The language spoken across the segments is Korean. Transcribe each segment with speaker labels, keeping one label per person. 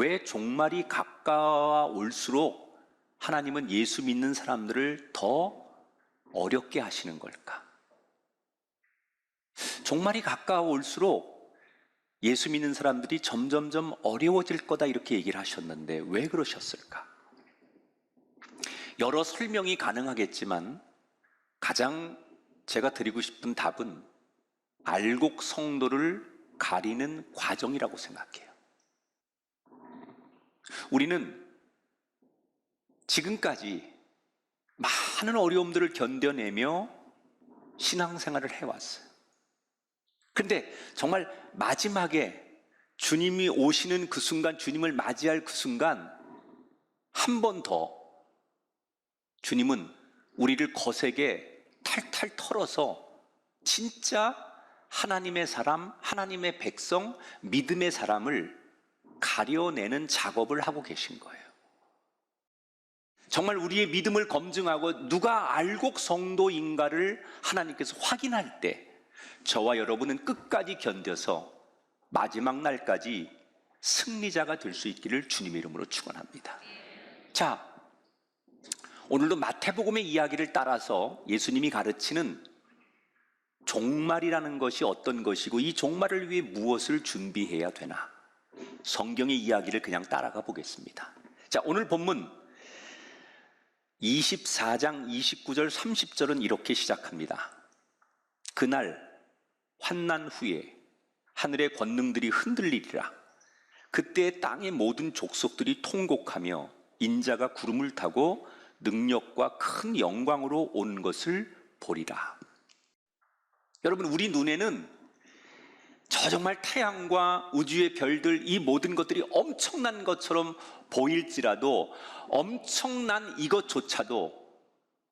Speaker 1: 왜 종말이 가까워올수록 하나님은 예수 믿는 사람들을 더 어렵게 하시는 걸까? 종말이 가까워올수록 예수 믿는 사람들이 점점점 어려워질 거다 이렇게 얘기를 하셨는데 왜 그러셨을까? 여러 설명이 가능하겠지만 가장 제가 드리고 싶은 답은 알곡 성도를 가리는 과정이라고 생각해요. 우리는 지금까지 많은 어려움들을 견뎌내며 신앙생활을 해왔어요. 그런데 정말 마지막에 주님이 오시는 그 순간, 주님을 맞이할 그 순간 한 번 더 주님은 우리를 거세게 탈탈 털어서 진짜 하나님의 사람, 하나님의 백성, 믿음의 사람을 가려내는 작업을 하고 계신 거예요. 정말 우리의 믿음을 검증하고 누가 알곡 성도인가를 하나님께서 확인할 때 저와 여러분은 끝까지 견뎌서 마지막 날까지 승리자가 될 수 있기를 주님의 이름으로 축원합니다. 자, 오늘도 마태복음의 이야기를 따라서 예수님이 가르치는 종말이라는 것이 어떤 것이고 이 종말을 위해 무엇을 준비해야 되나, 성경의 이야기를 그냥 따라가 보겠습니다. 자, 오늘 본문 24장 29절 30절은 이렇게 시작합니다. 그날 환난 후에 하늘의 권능들이 흔들리리라. 그때 땅의 모든 족속들이 통곡하며 인자가 구름을 타고 능력과 큰 영광으로 온 것을 보리라. 여러분, 우리 눈에는 저 정말 태양과 우주의 별들, 이 모든 것들이 엄청난 것처럼 보일지라도 엄청난 이것조차도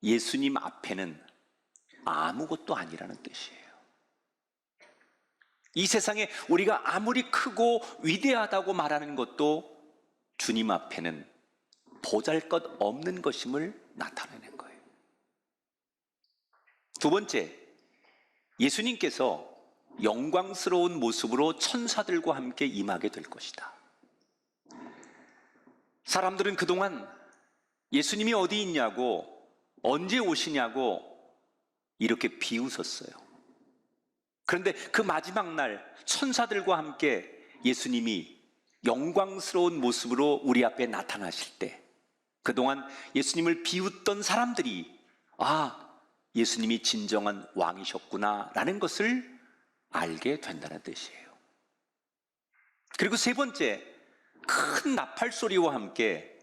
Speaker 1: 예수님 앞에는 아무것도 아니라는 뜻이에요. 이 세상에 우리가 아무리 크고 위대하다고 말하는 것도 주님 앞에는 보잘것없는 것임을 나타내는 거예요. 두 번째, 예수님께서 영광스러운 모습으로 천사들과 함께 임하게 될 것이다. 사람들은 그동안 예수님이 어디 있냐고, 언제 오시냐고 이렇게 비웃었어요. 그런데 그 마지막 날 천사들과 함께 예수님이 영광스러운 모습으로 우리 앞에 나타나실 때 그동안 예수님을 비웃던 사람들이 예수님이 진정한 왕이셨구나 라는 것을 알게 된다는 뜻이에요. 그리고 세 번째, 큰 나팔 소리와 함께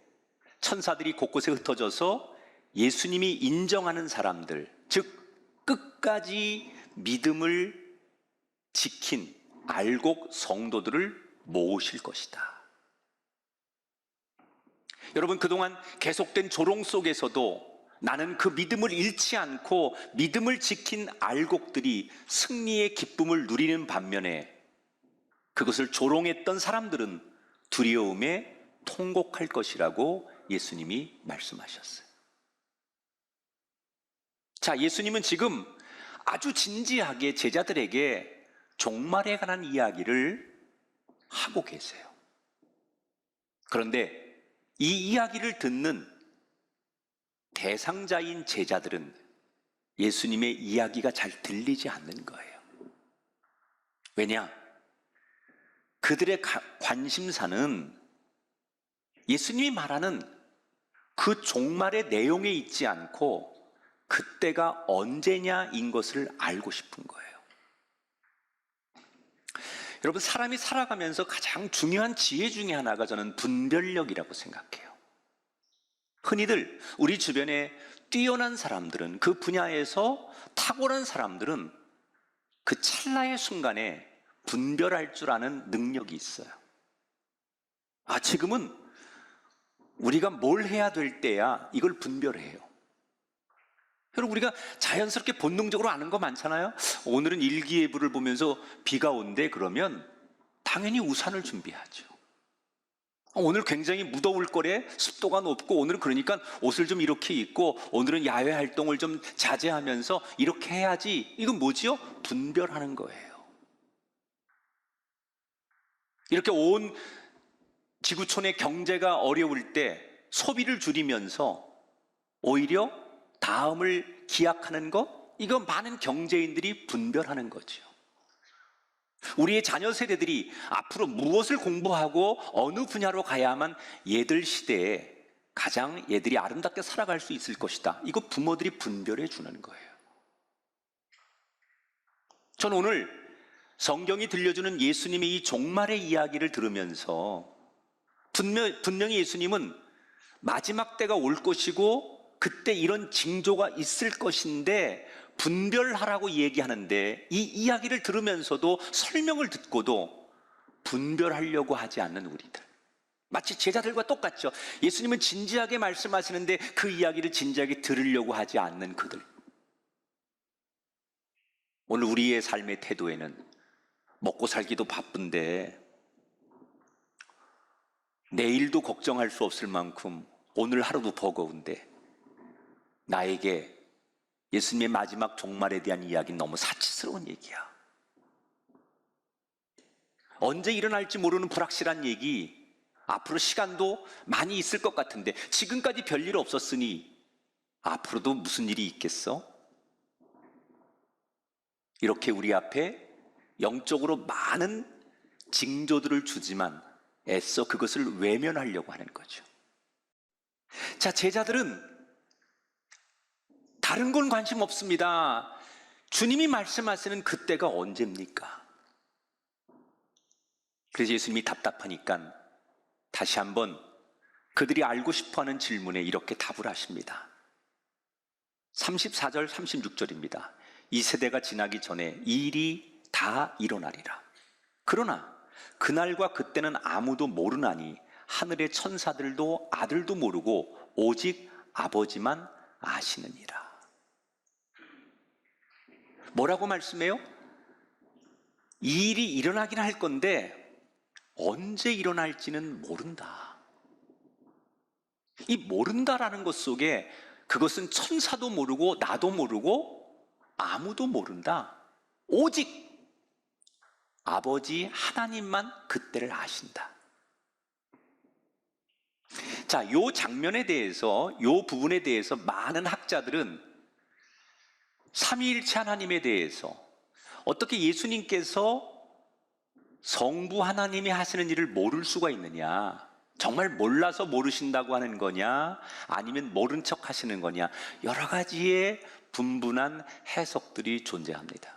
Speaker 1: 천사들이 곳곳에 흩어져서 예수님이 인정하는 사람들, 즉 끝까지 믿음을 지킨 알곡 성도들을 모으실 것이다. 여러분, 그동안 계속된 조롱 속에서도 나는 그 믿음을 잃지 않고 믿음을 지킨 알곡들이 승리의 기쁨을 누리는 반면에 그것을 조롱했던 사람들은 두려움에 통곡할 것이라고 예수님이 말씀하셨어요. 자, 예수님은 지금 아주 진지하게 제자들에게 종말에 관한 이야기를 하고 계세요. 그런데 이 이야기를 듣는 대상자인 제자들은 예수님의 이야기가 잘 들리지 않는 거예요. 왜냐? 그들의 관심사는 예수님이 말하는 그 종말의 내용에 있지 않고 그때가 언제냐인 것을 알고 싶은 거예요. 여러분, 사람이 살아가면서 가장 중요한 지혜 중에 하나가 저는 분별력이라고 생각해요. 흔히들 우리 주변에 뛰어난 사람들은, 그 분야에서 탁월한 사람들은 그 찰나의 순간에 분별할 줄 아는 능력이 있어요. 지금은 우리가 뭘 해야 될 때야 이걸 분별해요. 여러분, 우리가 자연스럽게 본능적으로 아는 거 많잖아요. 오늘은 일기예보를 보면서 비가 온대 그러면 당연히 우산을 준비하죠. 오늘 굉장히 무더울 거래, 습도가 높고 오늘은 그러니까 옷을 좀 이렇게 입고 오늘은 야외 활동을 좀 자제하면서 이렇게 해야지. 이건 뭐지요? 분별하는 거예요. 이렇게 온 지구촌의 경제가 어려울 때 소비를 줄이면서 오히려 다음을 기약하는 것, 이거 많은 경제인들이 분별하는 거죠. 우리의 자녀 세대들이 앞으로 무엇을 공부하고 어느 분야로 가야만 얘들 시대에 가장 얘들이 아름답게 살아갈 수 있을 것이다. 이거 부모들이 분별해 주는 거예요. 저는 오늘 성경이 들려주는 예수님의 이 종말의 이야기를 들으면서 분명히 예수님은 마지막 때가 올 것이고 그때 이런 징조가 있을 것인데 분별하라고 얘기하는데, 이 이야기를 들으면서도 설명을 듣고도 분별하려고 하지 않는 우리들, 마치 제자들과 똑같죠. 예수님은 진지하게 말씀하시는데 그 이야기를 진지하게 들으려고 하지 않는 그들. 오늘 우리의 삶의 태도에는 먹고 살기도 바쁜데 내일도 걱정할 수 없을 만큼 오늘 하루도 버거운데 나에게 예수님의 마지막 종말에 대한 이야기는 너무 사치스러운 얘기야. 언제 일어날지 모르는 불확실한 얘기, 앞으로 시간도 많이 있을 것 같은데 지금까지 별일 없었으니 앞으로도 무슨 일이 있겠어? 이렇게 우리 앞에 영적으로 많은 징조들을 주지만 애써 그것을 외면하려고 하는 거죠. 자, 제자들은 다른 건 관심 없습니다. 주님이 말씀하시는 그때가 언제입니까? 그래서 예수님이 답답하니까 다시 한번 그들이 알고 싶어하는 질문에 이렇게 답을 하십니다. 34절 36절입니다. 이 세대가 지나기 전에 이 일이 다 일어나리라. 그러나 그날과 그때는 아무도 모르나니 하늘의 천사들도 아들도 모르고 오직 아버지만 아시느니라. 뭐라고 말씀해요? 이 일이 일어나긴 할 건데 언제 일어날지는 모른다. 이 모른다라는 것 속에 그것은 천사도 모르고 나도 모르고 아무도 모른다. 오직 아버지 하나님만 그때를 아신다. 자, 요 장면에 대해서, 요 부분에 대해서 많은 학자들은 삼위일체 하나님에 대해서 어떻게 예수님께서 성부 하나님이 하시는 일을 모를 수가 있느냐, 정말 몰라서 모르신다고 하는 거냐, 아니면 모른 척 하시는 거냐, 여러 가지의 분분한 해석들이 존재합니다.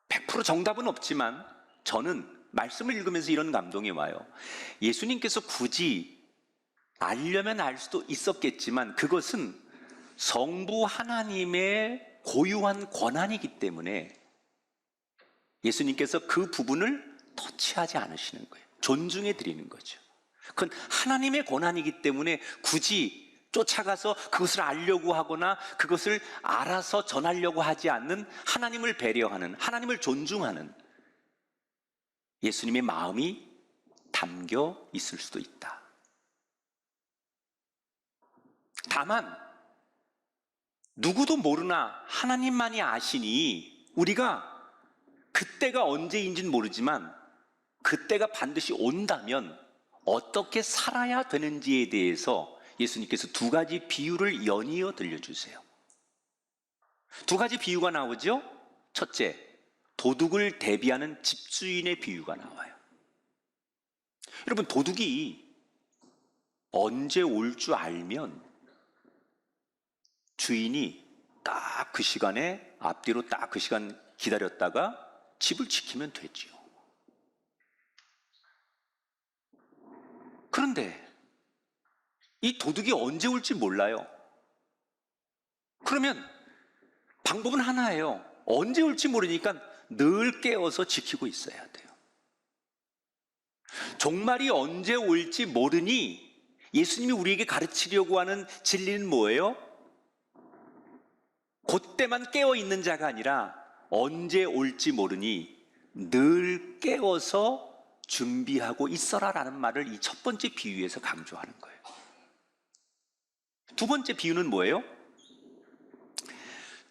Speaker 1: 100% 정답은 없지만 저는 말씀을 읽으면서 이런 감동이 와요. 예수님께서 굳이 알려면 알 수도 있었겠지만 그것은 성부 하나님의 고유한 권한이기 때문에 예수님께서 그 부분을 터치하지 않으시는 거예요. 존중해 드리는 거죠. 그건 하나님의 권한이기 때문에 굳이 쫓아가서 그것을 알려고 하거나 그것을 알아서 전하려고 하지 않는, 하나님을 배려하는, 하나님을 존중하는 예수님의 마음이 담겨 있을 수도 있다. 다만 누구도 모르나 하나님만이 아시니 우리가 그때가 언제인지는 모르지만 그때가 반드시 온다면 어떻게 살아야 되는지에 대해서 예수님께서 두 가지 비유를 연이어 들려주세요. 두 가지 비유가 나오죠. 첫째, 도둑을 대비하는 집주인의 비유가 나와요. 여러분, 도둑이 언제 올 줄 알면 주인이 딱 그 시간에 앞뒤로 딱 그 시간 기다렸다가 집을 지키면 되지요. 그런데 이 도둑이 언제 올지 몰라요. 그러면 방법은 하나예요. 언제 올지 모르니까 늘 깨어서 지키고 있어야 돼요. 종말이 언제 올지 모르니 예수님이 우리에게 가르치려고 하는 진리는 뭐예요? 그때만 깨어 있는 자가 아니라 언제 올지 모르니 늘 깨어서 준비하고 있어라라는 말을 이 첫 번째 비유에서 강조하는 거예요. 두 번째 비유는 뭐예요?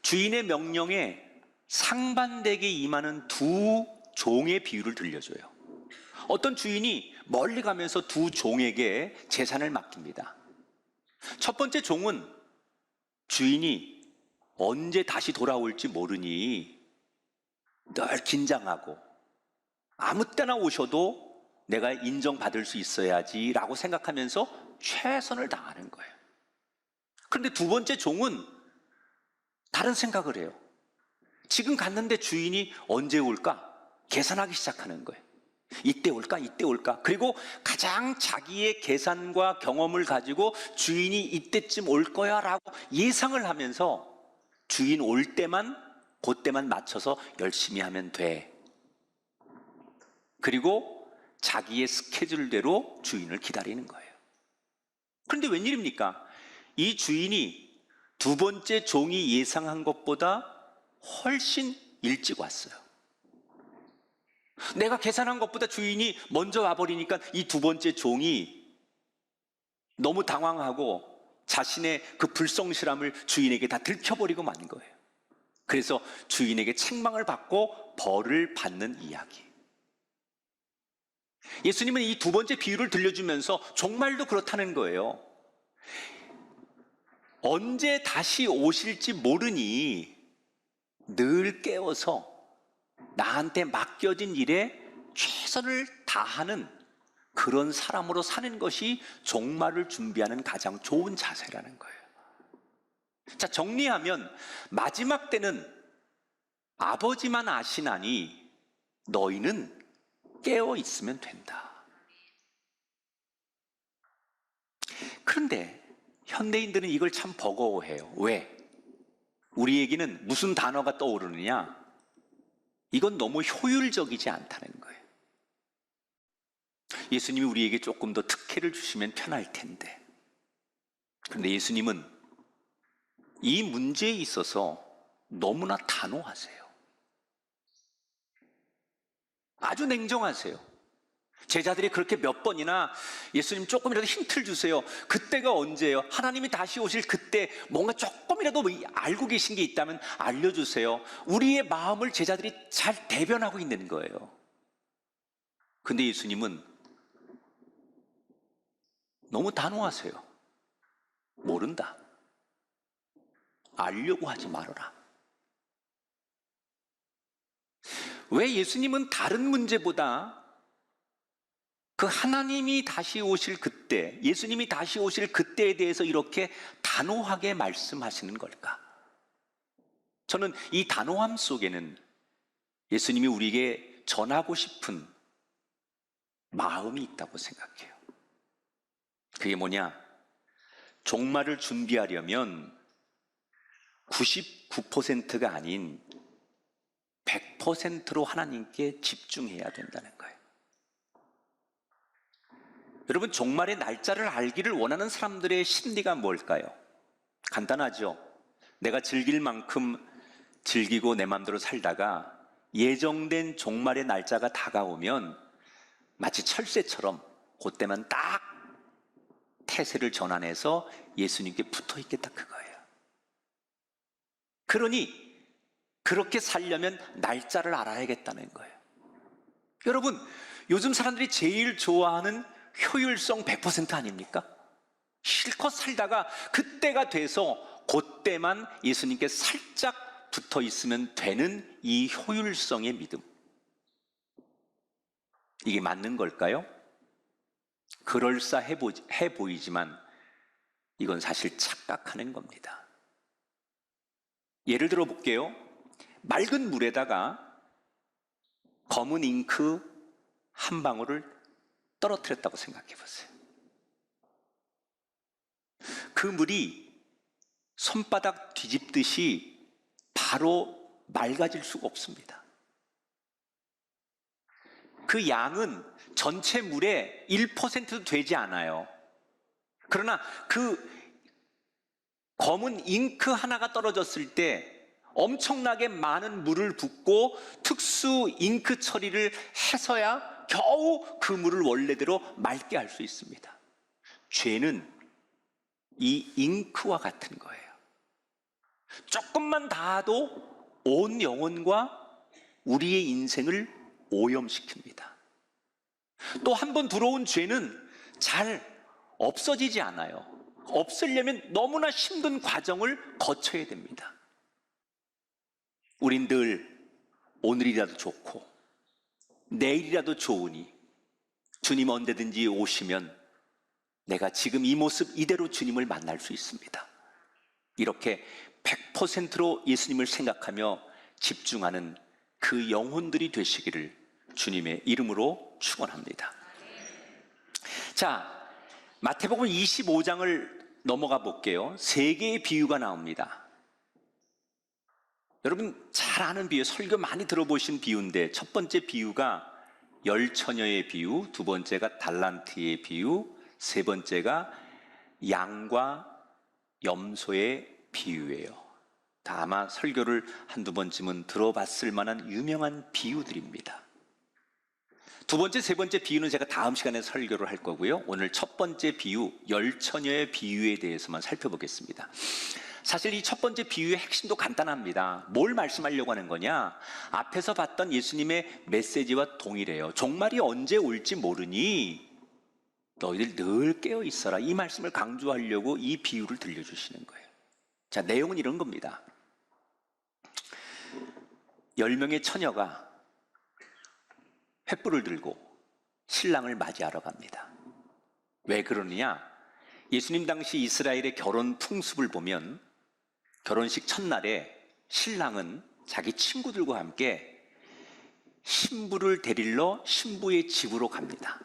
Speaker 1: 주인의 명령에 상반되게 임하는 두 종의 비유를 들려줘요. 어떤 주인이 멀리 가면서 두 종에게 재산을 맡깁니다. 첫 번째 종은 주인이 언제 다시 돌아올지 모르니 늘 긴장하고 아무 때나 오셔도 내가 인정받을 수 있어야지 라고 생각하면서 최선을 다하는 거예요. 그런데 두 번째 종은 다른 생각을 해요. 지금 갔는데 주인이 언제 올까? 계산하기 시작하는 거예요. 이때 올까? 이때 올까? 그리고 가장 자기의 계산과 경험을 가지고 주인이 이때쯤 올 거야 라고 예상을 하면서 주인 올 때만 그때만 맞춰서 열심히 하면 돼. 그리고 자기의 스케줄대로 주인을 기다리는 거예요. 그런데 웬일입니까? 이 주인이 두 번째 종이 예상한 것보다 훨씬 일찍 왔어요. 내가 계산한 것보다 주인이 먼저 와버리니까 이 두 번째 종이 너무 당황하고 자신의 그 불성실함을 주인에게 다 들켜버리고 만 거예요. 그래서 주인에게 책망을 받고 벌을 받는 이야기. 예수님은 이 두 번째 비유를 들려주면서 정말도 그렇다는 거예요. 언제 다시 오실지 모르니 늘 깨워서 나한테 맡겨진 일에 최선을 다하는 그런 사람으로 사는 것이 종말을 준비하는 가장 좋은 자세라는 거예요. 자, 정리하면 마지막 때는 아버지만 아시나니 너희는 깨어 있으면 된다. 그런데 현대인들은 이걸 참 버거워해요. 왜? 우리에게는 무슨 단어가 떠오르느냐? 이건 너무 효율적이지 않다는 거예요. 예수님이 우리에게 조금 더 특혜를 주시면 편할 텐데. 그런데 예수님은 이 문제에 있어서 너무나 단호하세요. 아주 냉정하세요. 제자들이 그렇게 몇 번이나 예수님 조금이라도 힌트를 주세요. 그때가 언제예요? 하나님이 다시 오실 그때 뭔가 조금이라도 알고 계신 게 있다면 알려주세요. 우리의 마음을 제자들이 잘 대변하고 있는 거예요. 근데 예수님은 너무 단호하세요. 모른다. 알려고 하지 말아라. 왜 예수님은 다른 문제보다 그 하나님이 다시 오실 그때, 예수님이 다시 오실 그때에 대해서 이렇게 단호하게 말씀하시는 걸까? 저는 이 단호함 속에는 예수님이 우리에게 전하고 싶은 마음이 있다고 생각해요. 그게 뭐냐? 종말을 준비하려면 99%가 아닌 100%로 하나님께 집중해야 된다는 거예요. 여러분, 종말의 날짜를 알기를 원하는 사람들의 심리가 뭘까요? 간단하죠. 내가 즐길 만큼 즐기고 내 마음대로 살다가 예정된 종말의 날짜가 다가오면 마치 철새처럼 그때만 딱 태세를 전환해서 예수님께 붙어 있겠다, 그거예요. 그러니 그렇게 살려면 날짜를 알아야겠다는 거예요. 여러분, 요즘 사람들이 제일 좋아하는 효율성 100% 아닙니까? 실컷 살다가 그때가 돼서 그때만 예수님께 살짝 붙어 있으면 되는 이 효율성의 믿음. 이게 맞는 걸까요? 그럴싸해 보이지만 이건 사실 착각하는 겁니다. 예를 들어 볼게요. 맑은 물에다가 검은 잉크 한 방울을 떨어뜨렸다고 생각해 보세요. 그 물이 손바닥 뒤집듯이 바로 맑아질 수가 없습니다. 그 양은 전체 물의 1%도 되지 않아요. 그러나 그 검은 잉크 하나가 떨어졌을 때 엄청나게 많은 물을 붓고 특수 잉크 처리를 해서야 겨우 그 물을 원래대로 맑게 할 수 있습니다. 죄는 이 잉크와 같은 거예요. 조금만 닿아도 온 영혼과 우리의 인생을 오염시킵니다. 또 한 번 들어온 죄는 잘 없어지지 않아요. 없애려면 너무나 힘든 과정을 거쳐야 됩니다. 우린 늘 오늘이라도 좋고 내일이라도 좋으니 주님 언제든지 오시면 내가 지금 이 모습 이대로 주님을 만날 수 있습니다. 이렇게 100%로 예수님을 생각하며 집중하는 그 영혼들이 되시기를 주님의 이름으로 축원합니다. 자, 마태복음 25장을 넘어가 볼게요. 세 개의 비유가 나옵니다. 여러분 잘 아는 비유, 설교 많이 들어보신 비유인데, 첫 번째 비유가 열처녀의 비유, 두 번째가 달란트의 비유, 세 번째가 양과 염소의 비유예요. 다 아마 설교를 한두 번쯤은 들어봤을 만한 유명한 비유들입니다. 두 번째, 세 번째 비유는 제가 다음 시간에 설교를 할 거고요. 오늘 첫 번째 비유, 열처녀의 비유에 대해서만 살펴보겠습니다. 사실 이 첫 번째 비유의 핵심도 간단합니다. 뭘 말씀하려고 하는 거냐? 앞에서 봤던 예수님의 메시지와 동일해요. 종말이 언제 올지 모르니 너희들 늘 깨어 있어라. 이 말씀을 강조하려고 이 비유를 들려주시는 거예요. 자, 내용은 이런 겁니다. 10명의 처녀가 횃불을 들고 신랑을 맞이하러 갑니다. 왜 그러느냐? 예수님 당시 이스라엘의 결혼 풍습을 보면 결혼식 첫날에 신랑은 자기 친구들과 함께 신부를 데리러 신부의 집으로 갑니다.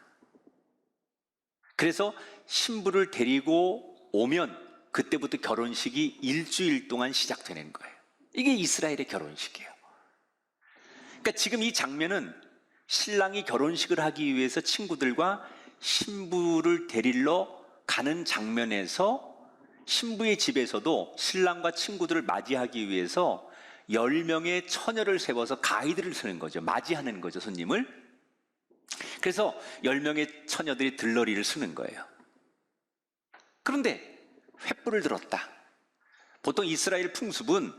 Speaker 1: 그래서 신부를 데리고 오면 그때부터 결혼식이 일주일 동안 시작되는 거예요. 이게 이스라엘의 결혼식이에요. 그러니까 지금 이 장면은 신랑이 결혼식을 하기 위해서 친구들과 신부를 데리러 가는 장면에서 신부의 집에서도 신랑과 친구들을 맞이하기 위해서 10명의 처녀를 세워서 가이드를 서는 거죠. 맞이하는 거죠, 손님을. 그래서 10명의 처녀들이 들러리를 쓰는 거예요. 그런데 횃불을 들었다. 보통 이스라엘 풍습은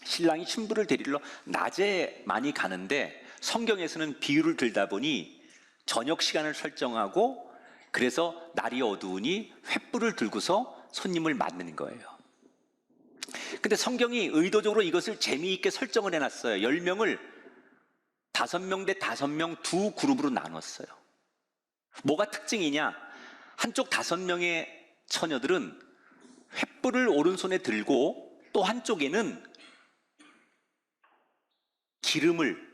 Speaker 1: 신랑이 신부를 데리러 낮에 많이 가는데 성경에서는 비유를 들다 보니 저녁 시간을 설정하고, 그래서 날이 어두우니 횃불을 들고서 손님을 맞는 거예요. 근데 성경이 의도적으로 이것을 재미있게 설정을 해놨어요. 10명을 5명 대 5명 두 그룹으로 나눴어요. 뭐가 특징이냐? 한쪽 5명의 처녀들은 횃불을 오른손에 들고 또 한쪽에는 기름을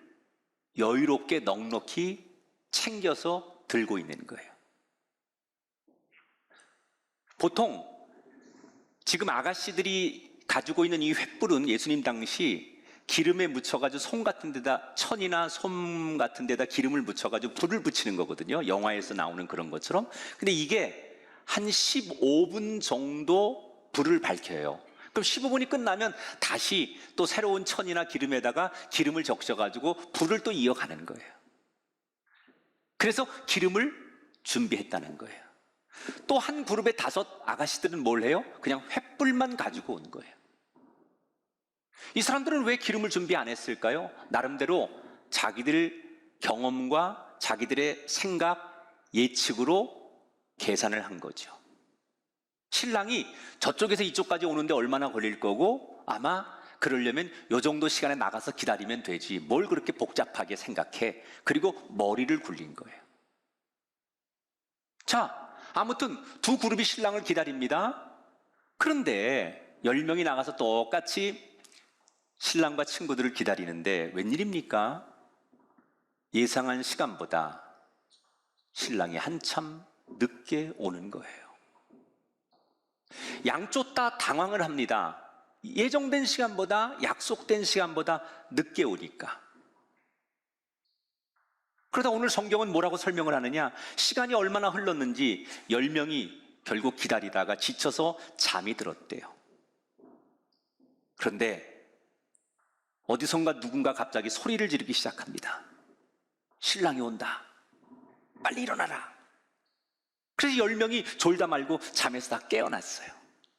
Speaker 1: 여유롭게 넉넉히 챙겨서 들고 있는 거예요. 보통 지금 아가씨들이 가지고 있는 이 횃불은 예수님 당시 기름에 묻혀가지고 손 같은 데다, 천이나 솜 같은 데다 기름을 묻혀가지고 불을 붙이는 거거든요. 영화에서 나오는 그런 것처럼. 근데 이게 한 15분 정도 불을 밝혀요. 그럼 15분이 끝나면 다시 또 새로운 천이나 기름에다가 기름을 적셔가지고 불을 또 이어가는 거예요. 그래서 기름을 준비했다는 거예요. 또 한 그룹의 5 아가씨들은 뭘 해요? 그냥 횃불만 가지고 온 거예요. 이 사람들은 왜 기름을 준비 안 했을까요? 나름대로 자기들 경험과 자기들의 생각, 예측으로 계산을 한 거죠. 신랑이 저쪽에서 이쪽까지 오는데 얼마나 걸릴 거고, 아마 그러려면 요 정도 시간에 나가서 기다리면 되지, 뭘 그렇게 복잡하게 생각해. 그리고 머리를 굴린 거예요. 자, 아무튼 두 그룹이 신랑을 기다립니다. 그런데 10명이 나가서 똑같이 신랑과 친구들을 기다리는데 웬일입니까? 예상한 시간보다 신랑이 한참 늦게 오는 거예요. 양쪽 다 당황을 합니다. 예정된 시간보다, 약속된 시간보다 늦게 오니까. 그러다 오늘 성경은 뭐라고 설명을 하느냐? 시간이 얼마나 흘렀는지 10명이 결국 기다리다가 지쳐서 잠이 들었대요. 그런데 어디선가 누군가 갑자기 소리를 지르기 시작합니다. 신랑이 온다. 빨리 일어나라. 그래서 10명이 졸다 말고 잠에서 다 깨어났어요.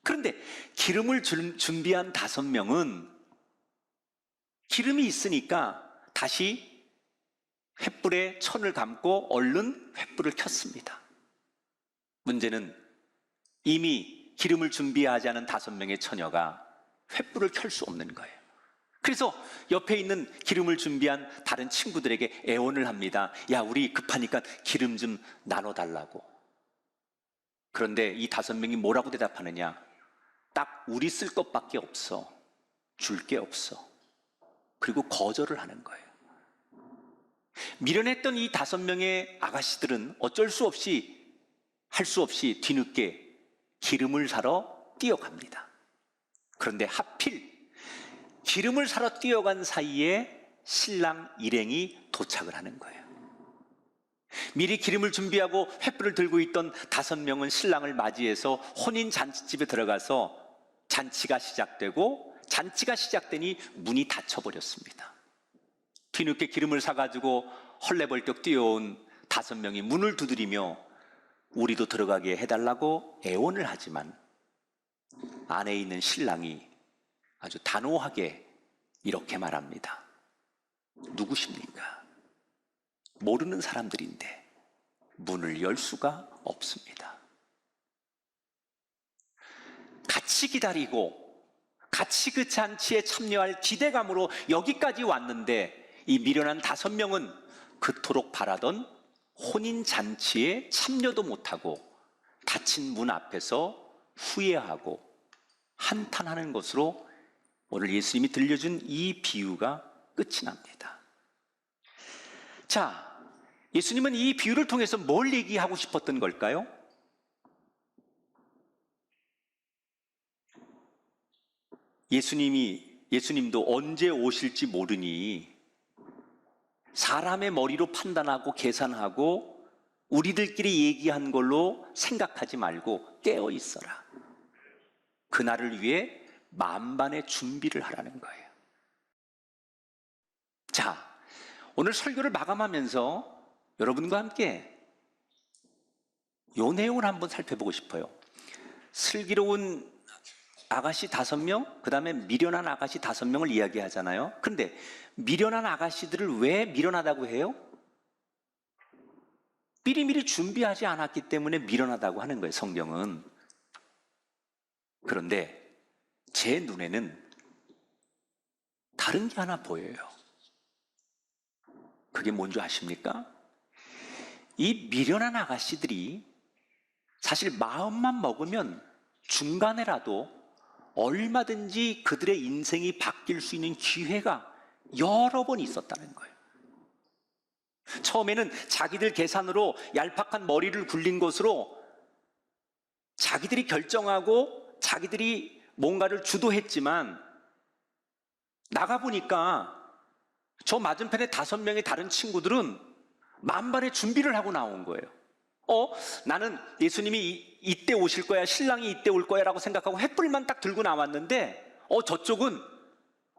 Speaker 1: 그런데 기름을 준비한 5명은 기름이 있으니까 다시 횃불에 천을 감고 얼른 횃불을 켰습니다. 문제는 이미 기름을 준비하지 않은 5명의 처녀가 횃불을 켤 수 없는 거예요. 그래서 옆에 있는 기름을 준비한 다른 친구들에게 애원을 합니다. 야, 우리 급하니까 기름 좀 나눠달라고. 그런데 이 5명이 뭐라고 대답하느냐? 딱 우리 쓸 것밖에 없어. 줄 게 없어. 그리고 거절을 하는 거예요. 미련했던 이 5명의 아가씨들은 어쩔 수 없이, 할 수 없이 뒤늦게 기름을 사러 뛰어갑니다. 그런데 하필 기름을 사러 뛰어간 사이에 신랑 일행이 도착을 하는 거예요. 미리 기름을 준비하고 횃불을 들고 있던 5명은 신랑을 맞이해서 혼인 잔치집에 들어가서 잔치가 시작되고, 잔치가 시작되니 문이 닫혀버렸습니다. 뒤늦게 기름을 사가지고 헐레벌떡 뛰어온 5명이 문을 두드리며 우리도 들어가게 해달라고 애원을 하지만 안에 있는 신랑이 아주 단호하게 이렇게 말합니다. 누구십니까? 모르는 사람들인데 문을 열 수가 없습니다. 같이 기다리고 같이 그 잔치에 참여할 기대감으로 여기까지 왔는데 이 미련한 5명은 그토록 바라던 혼인 잔치에 참여도 못하고 닫힌 문 앞에서 후회하고 한탄하는 것으로 오늘 예수님이 들려준 이 비유가 끝이 납니다. 자, 예수님은 이 비유를 통해서 뭘 얘기하고 싶었던 걸까요? 예수님도 언제 오실지 모르니 사람의 머리로 판단하고 계산하고 우리들끼리 얘기한 걸로 생각하지 말고 깨어 있어라. 그날을 위해 만반의 준비를 하라는 거예요. 자, 오늘 설교를 마감하면서 여러분과 함께 이 내용을 한번 살펴보고 싶어요. 슬기로운 아가씨 5명, 그 다음에 미련한 아가씨 5명을 이야기하잖아요. 그런데 미련한 아가씨들을 왜 미련하다고 해요? 미리미리 준비하지 않았기 때문에 미련하다고 하는 거예요, 성경은. 그런데 제 눈에는 다른 게 하나 보여요. 그게 뭔지 아십니까? 이 미련한 아가씨들이 사실 마음만 먹으면 중간에라도 얼마든지 그들의 인생이 바뀔 수 있는 기회가 여러 번 있었다는 거예요. 처음에는 자기들 계산으로 얄팍한 머리를 굴린 것으로 자기들이 결정하고 자기들이 뭔가를 주도했지만 나가보니까 저 맞은편에 5명의 다른 친구들은 만반의 준비를 하고 나온 거예요. 나는 예수님이 이때 오실 거야, 신랑이 이때 올 거야 라고 생각하고 횃불만 딱 들고 나왔는데 저쪽은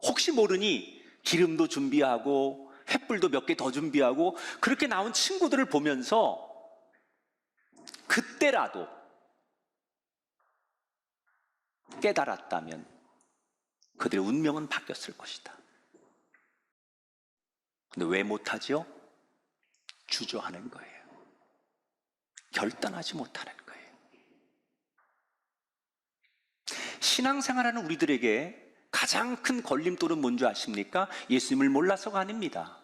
Speaker 1: 혹시 모르니 기름도 준비하고 횃불도 몇 개 더 준비하고 그렇게 나온 친구들을 보면서 그때라도 깨달았다면 그들의 운명은 바뀌었을 것이다. 근데 왜 못하죠? 주저하는 거예요. 결단하지 못하는 거예요. 신앙생활하는 우리들에게 가장 큰 걸림돌은 뭔지 아십니까? 예수님을 몰라서가 아닙니다.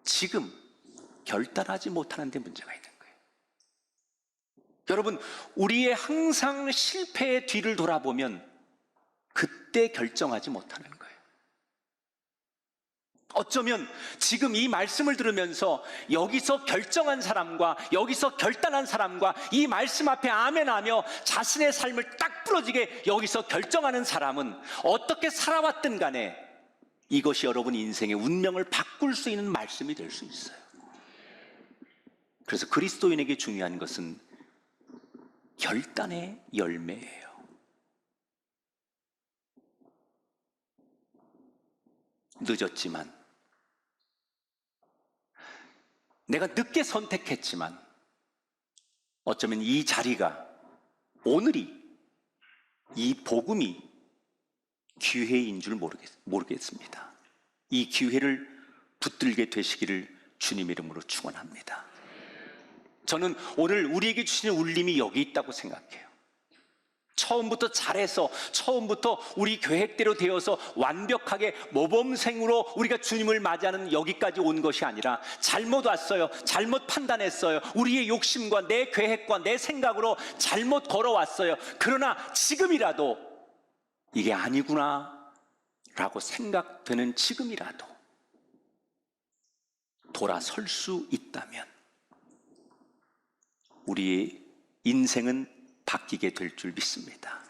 Speaker 1: 지금 결단하지 못하는 데 문제가 있는 거예요. 여러분, 우리의 항상 실패의 뒤를 돌아보면 그때 결정하지 못하는 거예요. 어쩌면 지금 이 말씀을 들으면서 여기서 결정한 사람과 여기서 결단한 사람과 이 말씀 앞에 아멘하며 자신의 삶을 딱 부러지게 여기서 결정하는 사람은 어떻게 살아왔든 간에 이것이 여러분 인생의 운명을 바꿀 수 있는 말씀이 될 수 있어요. 그래서 그리스도인에게 중요한 것은 결단의 열매예요. 늦었지만, 내가 늦게 선택했지만 어쩌면 이 자리가, 오늘이, 이 복음이 기회인 줄 모르겠습니다. 이 기회를 붙들게 되시기를 주님 이름으로 축원합니다. 저는 오늘 우리에게 주시는 울림이 여기 있다고 생각해요. 처음부터 잘해서, 처음부터 우리 계획대로 되어서 완벽하게 모범생으로 우리가 주님을 맞이하는 여기까지 온 것이 아니라 잘못 왔어요. 잘못 판단했어요. 우리의 욕심과 내 계획과 내 생각으로 잘못 걸어왔어요. 그러나 지금이라도 이게 아니구나 라고 생각되는 지금이라도 돌아설 수 있다면 우리의 인생은 바뀌게 될 줄 믿습니다.